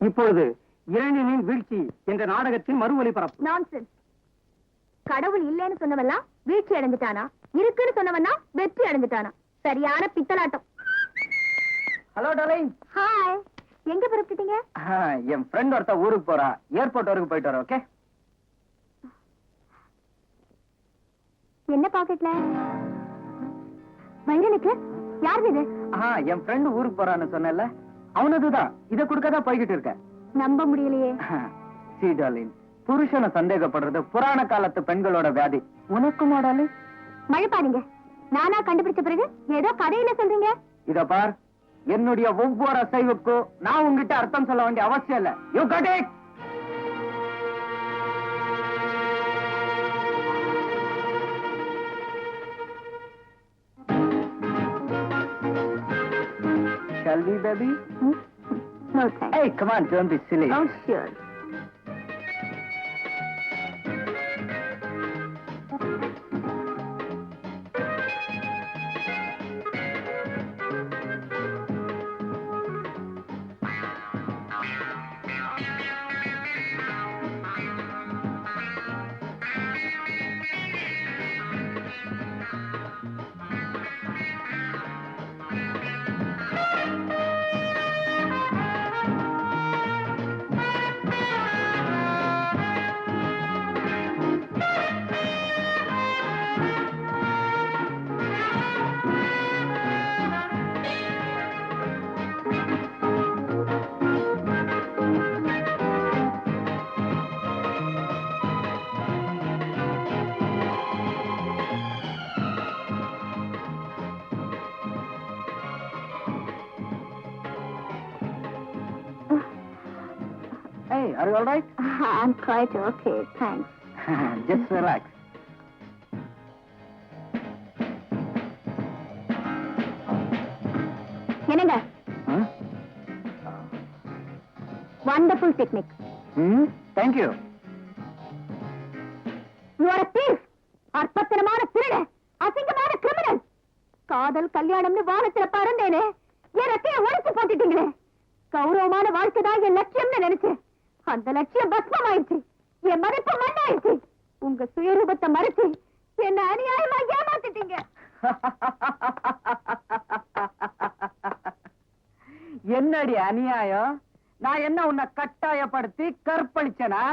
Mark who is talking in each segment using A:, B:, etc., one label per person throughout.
A: இப்பொழுது இரணியனின் வீழ்ச்சி என்ற நாடகத்தின் மறு ஒலிபரப்பு.
B: நான்சென்ஸ். கடவுள் இல்லைன்னு சொன்னவெல்லாம் வீழ்ச்சி அடைஞ்சிட்டானா, இருக்குன்னு சொன்னவன்னா வெற்றி அடைஞ்சிட்டானா? சரியான பித்தலாட்டம்.
A: Hello darling.
B: ஹாய். எங்க புறப்பட்டீங்க?
A: என் ஃப்ரெண்ட் ஒருத்த ஊருக்கு போறா, ஏர்போர்ட் வரைக்கும் போயிட்டு வர. ஓகே.
B: என்ன பாக்கெட்ல? வைரனுக்கு யார் இது?
A: என் ஃப்ரெண்ட் ஊருக்கு போறான்னு சொன்னேன்ல, அவனதுதான். இத கொடுக்கதான் போய்கிட்டு இருக்க.
B: நம்ப முடியலையே.
A: சி டார்லிங், புருஷனை சந்தேகப்படுறது புராண காலத்து பெண்களோட வியாதி. உனக்கும் டார்லிங்.
B: மழை பாருங்க, நானா கண்டுபிடிச்ச பிறகு ஏதோ கதையில சொல்றீங்க.
A: இத பார், என்னுடைய ஒவ்வொரு அசைவுக்கும் நான் உங்ககிட்ட அர்த்தம் சொல்ல வேண்டிய அவசியம் இல்ல. You got it. Shall we, baby?
B: No thanks.
A: Hey, come on, don't be silly.
B: Oh, sure.
A: Hey, are you all right?
B: I'm quite okay, thanks.
A: Just relax.
B: என்னங்க? Wonderful picnic.
A: Thank you.
B: You are a thief. அற்பத்தனமான திருட, அசிங்கமான criminal. காதல் கல்யாணம்னு வானத்துல பறந்தேனே, என் ரெக்கைய உடைச்சு போட்டுட்டீங்களே. கௌரவமான வாழ்க்கைதான் என் லட்சியம்னு நினைச்சேன். அந்த லட்சியம் பஸ்மம் ஆயிடுச்சு. என் மதிப்பு மண்ணாயிடுச்சு. உங்க சுயரூபத்தை மறைச்சு என்ன அநியாயமா ஏமாத்திட்டீங்க.
A: என்னடி அநியாயம்? நான் என்ன உன்னை கட்டாயப்படுத்தி கற்பழிச்சனா?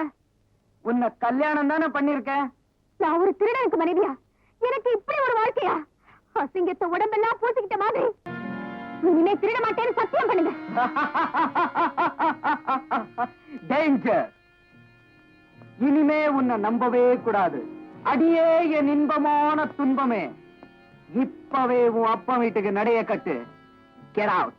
A: உன்னை கல்யாணம் தானே பண்ணிருக்கேன்.
B: நான் ஒரு திருடனுக்கு மனைவியா? எனக்கு இப்படி ஒரு வாழ்க்கையா? அசிங்கத்தை உடம்பெல்லாம் பூசிக்கிட்ட மாதிரி. இனிமே திருட மாட்டேன்னு சத்தியம் பண்ணுங்க.
A: டேஞ்சர். இனிமே உன்னை நம்பவே கூடாது. அடியே என் இன்பமான துன்பமே. இப்பவே உன் அப்பா வீட்டுக்கு நடைய கட்டு. Get out.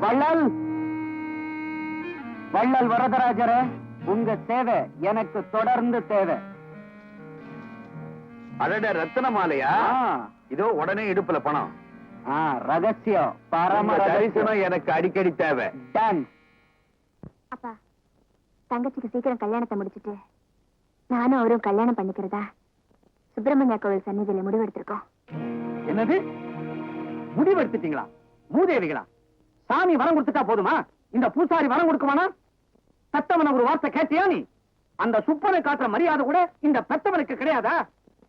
A: வள்ளல் வள்ளல் வரதராஜரே, உங்க சேவை எனக்கு தொடர்ந்து தேவை.
C: அடட, ரத்தின மாலையா? இதோ உடனே இடுப்புல பணம்.
A: ரகசியம், பரம
C: தரிசனம் எனக்கு அடிக்கடி தேவை.
B: அப்பா, தங்கச்சிக்கு சீக்கிரம் கல்யாணத்தை முடிச்சிட்டு நானும் அவரும் கல்யாணம் பண்ணிக்கிறதா சுப்பிரமணிய கோவில் சந்நிதியில முடிவெடுத்திருக்கோம்.
A: என்னது? முடிவெடுத்துட்டீங்களா? மூதேவிகளா? சாமி வரம் கொடுத்துட்டா போதுமா? இந்த பூசாரி வரம் கொடுக்குமானா? பெத்தவன ஒரு வார்த்தை கேட்டியா நீ? அந்த சுப்பனை காட்டுற மரியாதை கூட இந்த பெத்தவனுக்கு கிடையாதா?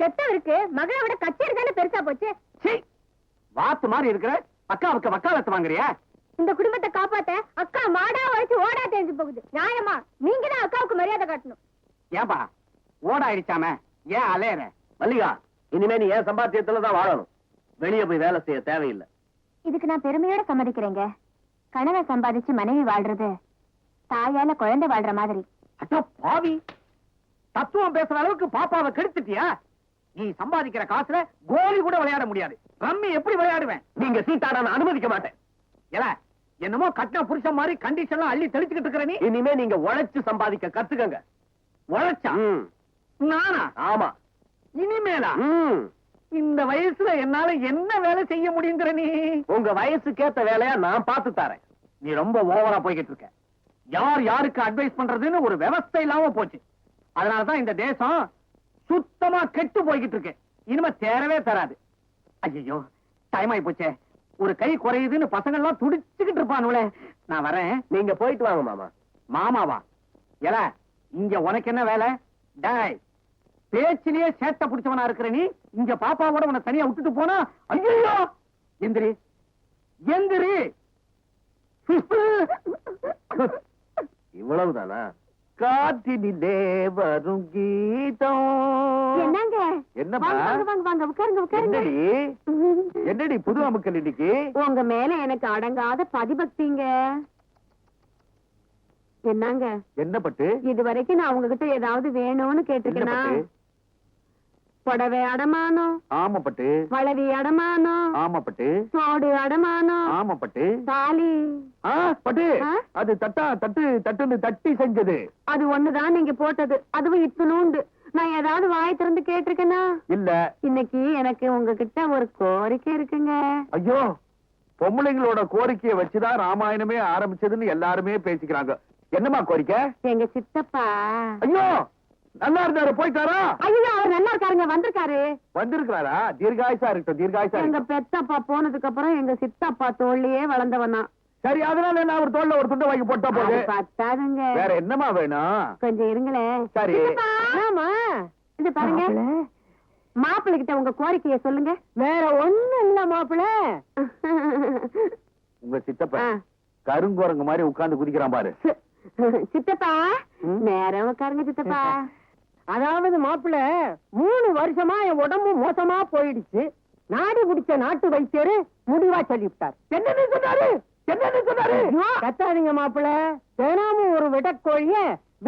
B: பெத்தவருக்கு மகளை விட கச்சேரி தானே பெருசா போச்சு.
A: வாத்து மாதிரி இருக்கிற அக்காவுக்கு வக்காலத்து வாங்குறியா?
B: இந்த குடும்பத்தை காப்பாத்த அக்கா மாடா வச்சு ஓடா தெரிஞ்சு போகுது. நியாயமா நீங்க தான் அக்காவுக்கு மரியாதை காட்டணும்.
A: ஏன்பா ஓடாயிடுச்சாம ஏன் அலையற?
C: மல்லிகா, இனிமே நீ ஏன் சம்பாத்தியத்துலதான் வாழணும். வெளியே போய் வேலை செய்ய தேவையில்லை.
B: இதுக்கு நான் பெருமையோட சம்மதிக்கிறேங்க. கணவன் சம்பாதிச்சு மனைவி வாழ்றது தாயால குழந்தை வாழ்ற மாதிரி.
A: அட்டா பாவி, தத்துவம் பேசுற அளவுக்கு பாப்பாவை கெடுத்துட்டியா? நீ சம்பாதிக்கிற காசுல கோலி கூட விளையாட முடியாது. ரம்மி எப்படி விளையாடுவேன்?
C: நீங்க சீட்டாட அனுமதிக்க மாட்டேன்.
A: ஏல, என்னமோ கட்டின புருஷன் மாதிரி கண்டிஷன்லாம் அள்ளி தெளிச்சுக்கிட்டு இருக்கிற நீ.
C: இனிமே நீங்க உழைச்சு சம்பாதிக்க கத்துக்கங்க.
A: உழைச்சா
C: ம்.
A: நானா?
C: ஆமா.
A: இனிமேலா?
C: ம்.
A: இந்த வயசுல என்னால என்ன வேலை செய்ய முடியுங்கிற நீ?
C: உங்க வயசுக்கேத்த வேலையா நான் பார்த்து தரேன்.
A: நீ ரொம்ப ஓவரா போய்கிட்டு இருக்க. யார் யாருக்கு அட்வைஸ் பண்றதுன்னு ஒரு விவஸ்தை இல்லாம போச்சு. அதனாலதான் இந்த தேசம் சுத்தமா கெட்டு போய்கிட்டு இருக்கு. இனிமே தேரவே தராது. ஐயோ, டைம் ஆயி போச்சே. ஒரு கை குறையுதுன்னு பசங்க எல்லாம் துடிச்சுக்கிட்டு இருப்பானுங்களே. நான் வரேன்.
C: நீங்க போயிட்டு வாங்க மாமா.
A: மாமாவா? எல, இங்க உனக்கு என்ன வேலை? டேய், பேச்சிலேயே சேட்டை பிடிச்சவனா இருக்கிற நீ இங்க பாப்பாவோட உன்னை தனியா விட்டுட்டு போனா, ஐயோ! எந்திரி, எந்திரி.
C: இவ்வளவுதானா? காற்றினிலே வரும் கீதம்.
B: என்னங்க?
C: என்னம்மா?
B: வாங்க, வாங்க, வாங்க, உட்காருங்க, உட்காருங்க.
C: என்னடி புது அமுக்கல் இன்னைக்கு?
B: உங்க மேல எனக்கு அடங்காத பதிபக்திங்க. என்னங்க?
C: என்ன பட்டு?
B: இது வரைக்கும் நான் உங்ககிட்ட ஏதாவது வேணும்னு
C: என்ன
B: கேட்டிருக்கேனா?
C: பட்டு?
B: புடவை அடமானம்,
C: ஆமா பட்டு.
B: வளவி அடமானம்,
C: ஆமா பட்டு.
B: சோடு அடமானம்,
C: ஆமா பட்டு.
B: தாலி.
C: பட்டு,
B: ஆ?
C: அது தட்டுன்னு தட்டி செஞ்சது.
B: அது ஒண்ணுதான் நீங்க போட்டது. அதுவும் இத்தனூண்டு. நான் ஏதாவது வாய் திறந்து கேட்டிருக்கேனா?
C: இல்ல.
B: இன்னைக்கு எனக்கு உங்ககிட்ட ஒரு கோரிக்கை இருக்குங்க.
C: ஐயோ, பொம்பளைங்களோட கோரிக்கையை வச்சுதான் ராமாயணமே ஆரம்பிச்சதுன்னு எல்லாருமே பேசிக்கிறாங்க. என்னமா கோரிக்கை?
B: எங்க சித்தப்பா.
C: ஐயோ, நல்லா இருந்தாரு, போயிட்டாரா?
B: ஐயோ, அவர் நல்லா இருக்காருங்க, வந்திருக்காரு.
C: வந்திருக்கிறாரா? தீர்காயுசா இருக்கட்டும், தீர்காயுசா
B: எங்க
C: இருக்கட்டும்.
B: பெத்தப்பா போனதுக்கு அப்புறம் எங்க சித்தப்பா தோல்லையே வளர்ந்தவனா.
C: சரி, அதனால என்ன, ஒரு தோல்ல ஒரு துண்டை வாங்கி போட்டா போது.
B: அது பத்தாதுங்க.
C: வேற என்னமா வேணும்?
B: கொஞ்சம் இருங்களேன்.
C: சரி.
B: சித்தப்பா. ஆமா, இது பாருங்க. மாப்பிள்ளை கிட்ட உங்க கோரிக்கைய சொல்லுங்க. வேற ஒண்ணும் இல்ல மாப்பிள்ள.
C: உங்க சித்தப்பா கருங்குரங்கு மாதிரி உட்கார்ந்து குதிக்கிறான் பாரு.
B: சித்தப்பா,
C: ம்?
B: நேரம் உட்காருங்க சித்தப்பா.
D: அதாவது மாப்பிள்ள 3 வருஷமா என் உடம்பு மோசமா போயிடுச்சு. நாடி பிடிச்ச நாட்டு வைத்தியரு முடிவா சொல்லிவிட்டார்.
C: என்னன்னு சொன்னாரு? என்னன்னு சொன்னாரு?
D: கத்தாதீங்க மாப்பிள்ள, தினமும் ஒரு விடக்கோழிய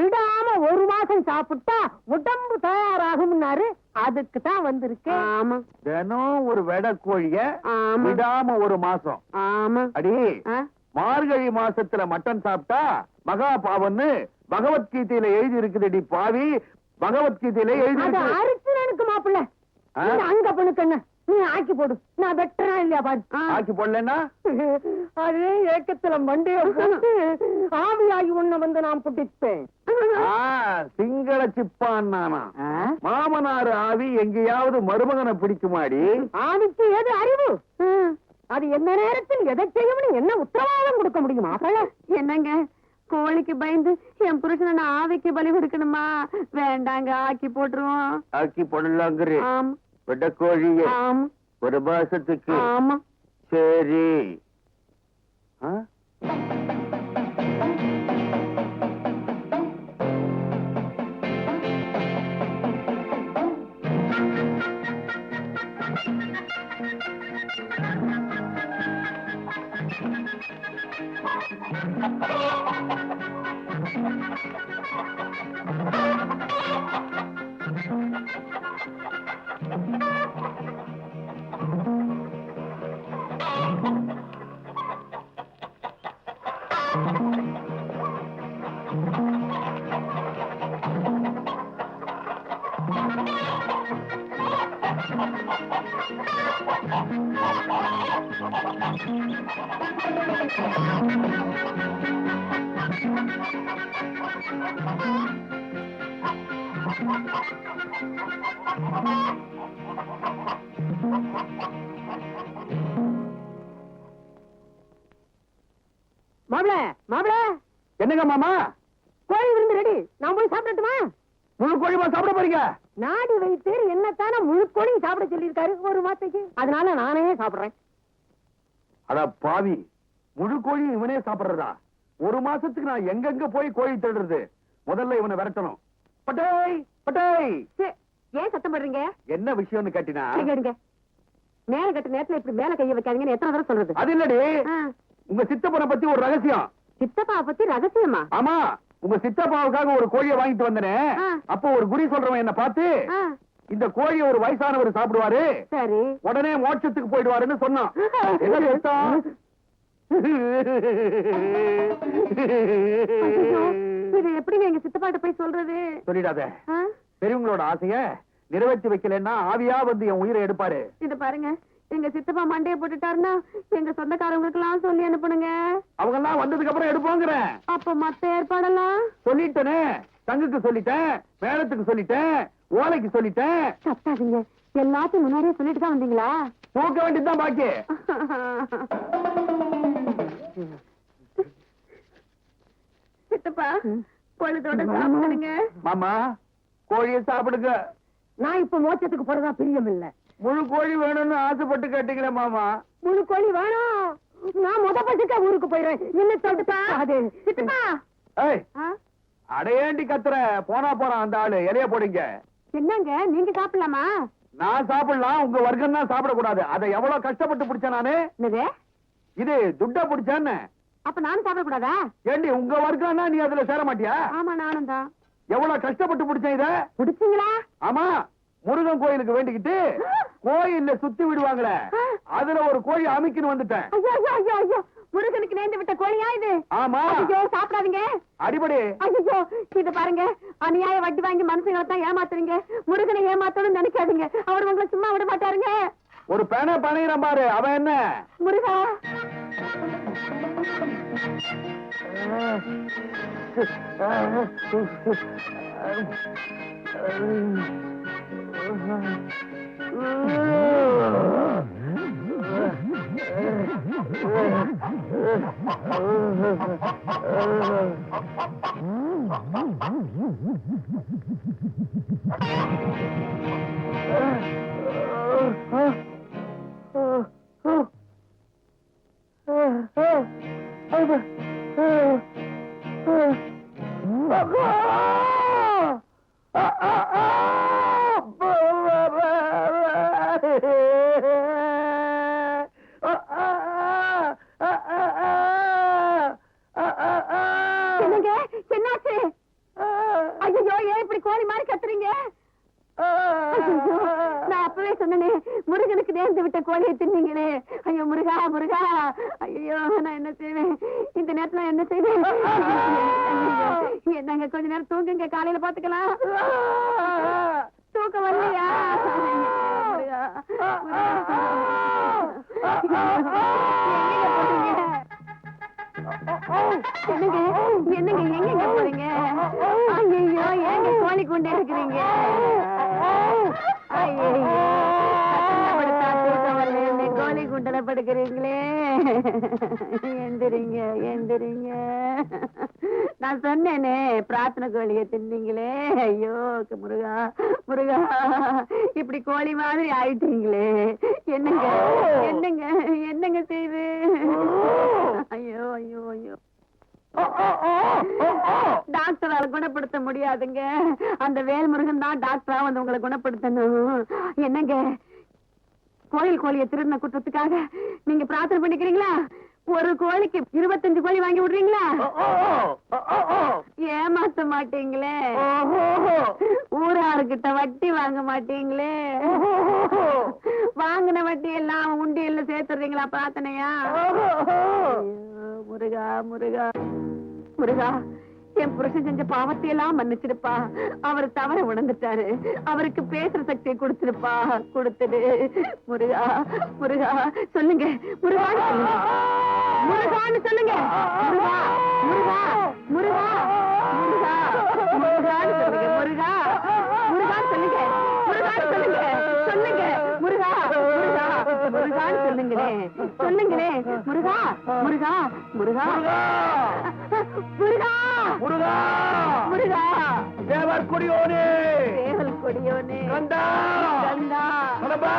D: விடாம 1 மாசம் சாப்பிட்டா உடம்பு தயாராகும்னாரு. அதுக்கு தான் வந்திருக்கேன்.
B: ஆமா,
C: தினம் ஒரு வெடை கோழிய
B: ஆமா,
C: விடாம 1 மாசம்.
B: ஆமா.
C: அடி,
B: ஆ?
C: மார்கழி மாசத்துல மட்டன் சாப்பிட்டா மகா பாவம்னு பகவத்கீதையில எழுதி இருக்குதுடி பாவி. பகவத்கீதையில எழுதி
D: அது
C: இருக்கு.
D: அரிச்சுனனுக்கு மாப்பிள்ள.
C: ஆ?
D: நீ அங்க பண்ணுக்கண்ண, நீ ஆக்கி போடு. நான் வெட்டுறா இல்லையா பாரு.
C: ஆக்கி போடலன்னா
D: அதே ஏக்கத்துல மண்டைய போட்டு ஆவியாகி உன்னை வந்து நான் புட்டிப்பேன்.
C: சிங்கள சிப்பான் நானா? மாமனார் ஆவி எங்கேயாவது மருமகனை பிடிக்குமாடி?
D: ஆவிக்கு எது அறிவு? அது எந்த நேரத்தில் எதை செய்யும்னு என்ன உத்தரவாதம் கொடுக்க முடியுமா?
B: என்னங்க, கோழிக்கு பயந்து என் புருஷனை நான் ஆவிக்கு பலி கொடுக்கணுமா? வேண்டாங்க, ஆக்கி போட்டுருவோம்.
C: ஆக்கி போடலாங்கிற
B: ஆமா,
C: வெடக்கோழிய
B: ஆமா,
C: 1 மாசத்துக்கு.
B: ஆமா.
C: சரி. ஆ?
D: மாப்பிள, மாப்பிள,
C: என்னங்க மாமா?
D: கோழி விருந்து ரெடி. நான் போய் சாப்பிடட்டுமா?
C: முழு கோழிமா சாப்பிட போறீங்க?
D: நாடி வைத்தியர் என்னத்தான முழு கோழி சாப்பிட சொல்லியிருக்காரு 1 மாசத்துக்கு. அதனால நானே சாப்பிடுறேன்.
C: அட பாவி, முழு கோழி இவனே சாப்பிடுறதா? 1 மாசத்துக்கு நான் எங்கெங்க போய் கோழி தேடுறது? முதல்ல இவனை விரட்டணும். பட்டேய், பட்டேய்.
B: ஏன் சத்தம் பண்றீங்க?
C: என்ன விஷயம்னு கேட்டினா?
B: கேளுங்க. மேல கட்ட நேரத்துல இப்படி மேல கைய வைக்காதீங்கன்னு எத்தனை தடவை சொல்றது?
C: அது இல்லடி,
B: ஆ.
C: உங்க சித்தப்பனை பத்தி ஒரு ரகசியம்.
B: சித்தப்பா பத்தி ரகசியமா?
C: ஆமா, உங்க சித்தப்பாவுக்காக ஒரு கோழியை வாங்கிட்டு வந்தனே.
B: ஆ.
C: அப்போ ஒரு குடி சொல்றவன் என்ன பார்த்து,
B: ஆ,
C: இந்த கோழியை ஒரு வயசானவர் சாப்பிடுவாரு,
B: சரி.
C: உடனே மோட்சத்துக்கு போயிடுவாருன்னு சொன்னான். என்ன சத்தம்?
B: ஐயோ, இதை எப்படிங்க எங்க சித்தப்பாட்ட போய் சொல்றது?
C: சொல்லிடாத.
B: ஆ?
C: பெரியவங்களோட ஆசைய நிறைவேற்றி வைக்கலன்னா ஆவியா வந்து என் உயிரை எடுப்பாரு.
B: இத பாருங்க, எங்க சித்தப்பா மண்டைய போட்டுட்டாருன்னா எங்க சொந்தக்காரங்களுக்கு எல்லாம் சொல்லி அனுப்புனுங்க.
C: அவங்க எல்லாம் வந்ததுக்கு அப்புறம் எடுப்போங்கிறேன்.
B: அப்ப மத்த ஏற்பாடெல்லாம்
C: சொல்லிட்டேனே, தங்குக்கு சொல்லிட்டேன், மேளத்துக்கு சொல்லிட்டேன், ஓலைக்கு சொல்லிட்டேன்.
B: கத்தாதீங்க, எல்லாத்தையும் முன்னாடியே சொல்லிட்டு தான் வந்தீங்களா?
C: தூக்க வேண்டியதுதான் பாக்கி.
B: சித்தப்பா, பொழுதோட சாப்பிடுங்க.
C: மாமா, கோழியை சாப்பிடுங்க.
D: நான் இப்ப மோட்சத்துக்கு போறதா பிரியம் இல்ல.
C: முழு கோழி வேணும்னு ஆசைப்பட்டு கேட்டீங்களே மாமா.
D: முழு கோழி வேணும். நான் முத பசுக்க ஊருக்கு போயிடுறேன். என்ன சொல்லிட்டுப்பா? அது
B: சித்தப்பா,
C: ஏய், அடையேண்டி கத்துற. போனா போறான் அந்த ஆளு. இலைய போடுங்க.
B: என்னங்க நீங்க சாப்பிடலாமா?
C: நான் சாப்பிடலாம், உங்க வர்க்கம் தான் சாப்பிடக்கூடாது. அதை எவ்வளவு கஷ்டப்பட்டு பிடிச்சேன் நானு.
B: என்னது?
C: இது துட்ட பிடிச்சேன்னு.
B: அப்ப நானும் சாப்பிடக்கூடாதா?
C: ஏண்டி உங்க வர்க்கம்னா நீ அதுல சேர மாட்டியா?
B: ஆமா, நானும் தான்.
C: எவ்வளவு கஷ்டப்பட்டு பிடிச்சேன் இத.
B: பிடிச்சீங்களா?
C: ஆமா, முருகன் கோயிலுக்கு வேண்டிக்கிட்டு கோயில்ல சுத்தி விடுவாங்களே, அதுல ஒரு கோழி அமைக்கின்னு வந்துட்டேன்.
B: ஐயோ ஐயோ ஐயோ ஐயோ, முருகனுக்கு நேர்ந்து விட்ட கோழியா இது?
C: ஆமா.
B: ஐயோ, சாப்பிடாதீங்க.
C: அடிபடி.
B: ஐயோ, இது பாருங்க, அநியாய வட்டி வாங்கி மனுஷங்களை தான் ஏமாத்துறீங்க. முருகனை ஏமாத்தணும்னு நினைக்காதீங்க. அவர் உங்களை சும்மா விட மாட்டாருங்க.
C: ஒரு பேனை பணையிறான் பாரு, அவன் என்ன?
B: முருகா, என்னங்க, என்னாச்சு? ஐயோ, ஏன் இப்படி கோழி மாதிரி கத்துறீங்க? ஐயோ, நான் அப்பவே சொன்னனே, முருகனுக்கு நேர்ந்து விட்ட கோழியை தின்னீங்களே. ஐயோ முருகா, முருகா. ஐயோ, நான் என்ன செய்வேன் இந்த நேரத்துல? என்ன செய்வேன்? என்னங்க, கொஞ்ச நேரம் தூங்குங்க, காலையில பாத்துக்கலாம். தூக்கம் வரலையா? முருகா, என்னங்க என்னங்க, எங்க போறீங்க? ஐயோ, ஏங்க கோழி கொண்டே இருக்கிறீங்க? ஐயோ, கோழி குண்டல படுக்கிறீங்களே. எந்திரிங்க, எந்திரிங்க. நான் சொன்னேனே, பிரார்த்தனை கோழியை தின்னீங்களே. ஐயோ முருகா, முருகா, இப்படி கோழி மாதிரி ஆயிட்டீங்களே. என்னங்க, என்னங்க, என்னங்க செய்து? ஐயோ ஐயோ ஐயோ, டாக்டரால குணப்படுத்த முடியாதுங்க. அந்த வேல்முருகன் தான் டாக்டரா வந்து உங்களை குணப்படுத்தணும். என்னங்க, கோழியை திருடின குற்றத்துக்காக நீங்க பிரார்த்தனை பண்ணிக்கிறீங்களா? ஒரு கோழிக்கு 25 கோழி வாங்கி விடுறீங்களா? ஏமாத்த மாட்டீங்களே? ஊராருக்கிட்ட வட்டி வாங்க மாட்டீங்களே? வாங்கின வட்டி எல்லாம் உண்டியல்ல சேர்த்துறீங்களா பிரார்த்தனையா? முருகா, முருகா, முருகா, என் புருஷன் செஞ்ச பாவத்தை எல்லாம் மன்னிச்சிருப்பா. அவர் தவற உணர்ந்துட்டாரு. அவருக்கு பேசுற சக்தியை கொடுத்திருப்பா. கொடுத்துடு முருகா, முருகா. சொல்லுங்க, முருகான்னு சொல்லுங்க, முருகான்னு சொல்லுங்க. முருகா, முருகா, முருகா, முருகா, முருகான்னு சொல்லுங்க. முருகா, முருகான்னு சொல்லுங்க. முருகான்னு சொல்லுங்க. சொல்லுங்க முருகா, முருகா, முருகான்னு சொல்லுங்களே. சொல்லுங்களே முருகா, முருகா, முருகா, முருகா,
C: முருகா,
B: முருகா.
C: தேவர் கொடியோனே,
B: தேவல் கொடியோனே,
C: கந்தா,
B: கந்தா,
C: கடம்பா,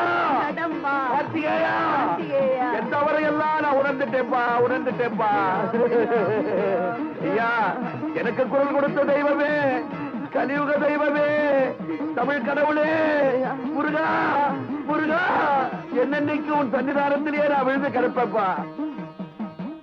B: கடம்பா,
C: கார்த்திகேயா,
B: கார்த்திகேயா.
C: என் தவறையெல்லாம் நான் உணர்ந்துட்டேப்பா, உணர்ந்துட்டேப்பா. ஐயா, எனக்கு குரல் கொடுத்த தெய்வமே, கலியுக தெய்வமே, தமிழ் கடவுளே, முருகா, முருகா, என்னன்னைக்கு உன் சன்னிதானத்திலேயே நான் விழுந்து கிடப்பேப்பா.